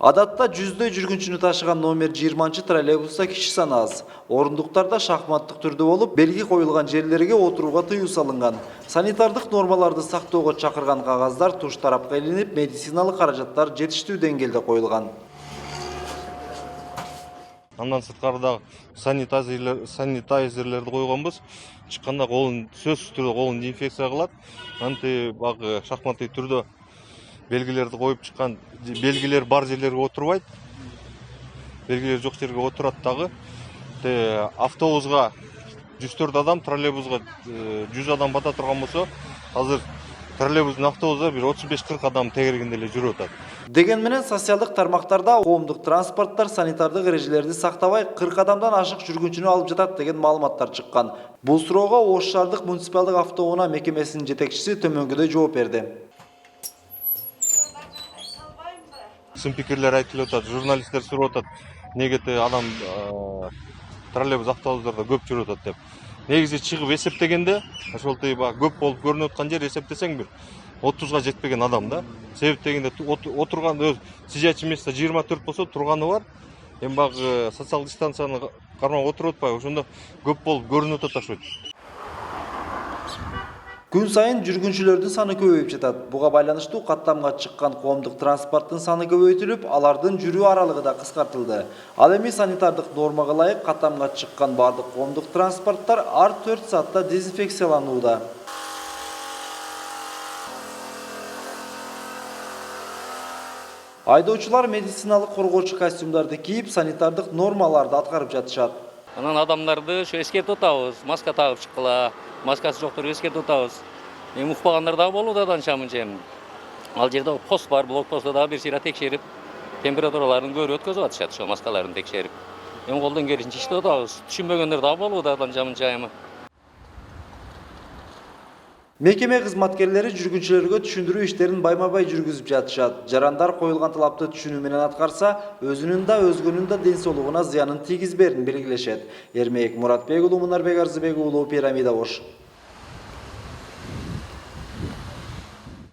Адатта жүздөй жүргүнчүнү ташыган номер 20 троллейбуста киши саны аз. Орундуктарда шахматтык түрдө болуп, белги коюлган жерлерге отурууга тыюу салынган. Санитардык нормаларды сактоого чакырган кагаздар туш тарапка илинип, медициналык каражаттар жетиштүү деңгээлде коюлган. Андан сырткары дагы санитайзерлерди койгонбуз. Чыкканда колун сөзсүз түрдө колун инфекция кылат. Анты багы шахматтык түрдө белгилерди коюп чыккан, белгилер бар жерлерге отурбайт. Белгилер жок жерге отурат дагы. Автобуска 104 адам, троллейбуска 100 адам бата турган болсо, азыр троллейбустун автобуса бир 35-40 адам тегергенде эле жүрүп атат. Деген менен социалдык тармактарда коомдук транспорттор санитардык эрежелерди сактабай 40 адамдан ашык жүргүнчүнү алып жатат деген маалыматтар чыккан. Бул суроого Ош шаардык муниципалдык автоунаа мекемесинин жетекчиси төмөнгөдөй жооп берди. Сын пикирлер айтылып атат, журналисттер сурап атат, неге адам троллейбус автобустарда көп жүрүп атат деп. Негизи чыгып эсептегенде, ошол көп болуп көрүнүп аткан жер эсептесең бир 30га жетпеген адам да. Себеп дегенде отурган сидячий место 24 болсо турганы бар. Эми багы социалдык дистанцияны кармап отуруп атпайбы, ошондо көп болуп көрүнүп атат ошо. Күн сайын жүргүнчүлөрдүн саны көбөйүп жатат. Буга байланыштуу каттамга чыккан коомдук транспорттун саны көбөйтүлүп, алардын жүрүү аралыгы да кыскартылды. Ал эми санитардык нормага ылайык каттамга чыккан бардык коомдук транспорттор ар 4 саатта дезинфекцияланууда. Айдоочулар медициналык коргоочу костюмдарды кийип, санитардык нормаларды аткарып жатышат. Анан адамдарды ошо эскертип атабыз, маска тагып чыккыла, маскасы жокторго эскертип атабыз. Эми укпагандар дагы болуп атат анча-мынча. Ал жерде пост бар, блокпостто дагы бир сыйра текшерип, температураларын көрүп өткөзүп атышат, ошо маскаларын текшерип. Эми колдон келишинче иштеп атабыз. Түшүнбөгөндөр дагы болуп атат анча-мынча эми. Мекеме кызматкерлери жүргүнчүлөргө түшүндүрүү иштерин байма-бай жүргүзүп жатышат. Жарандар коюлган талапты түшүнүү менен аткарса, өзүнүн да өзгөнүн да ден соолугуна зыянын тийгизбээрин белгилешет. Эрмек Муратбек уулу, Мунарбек Арзыбек уулу, Пирамида Ош.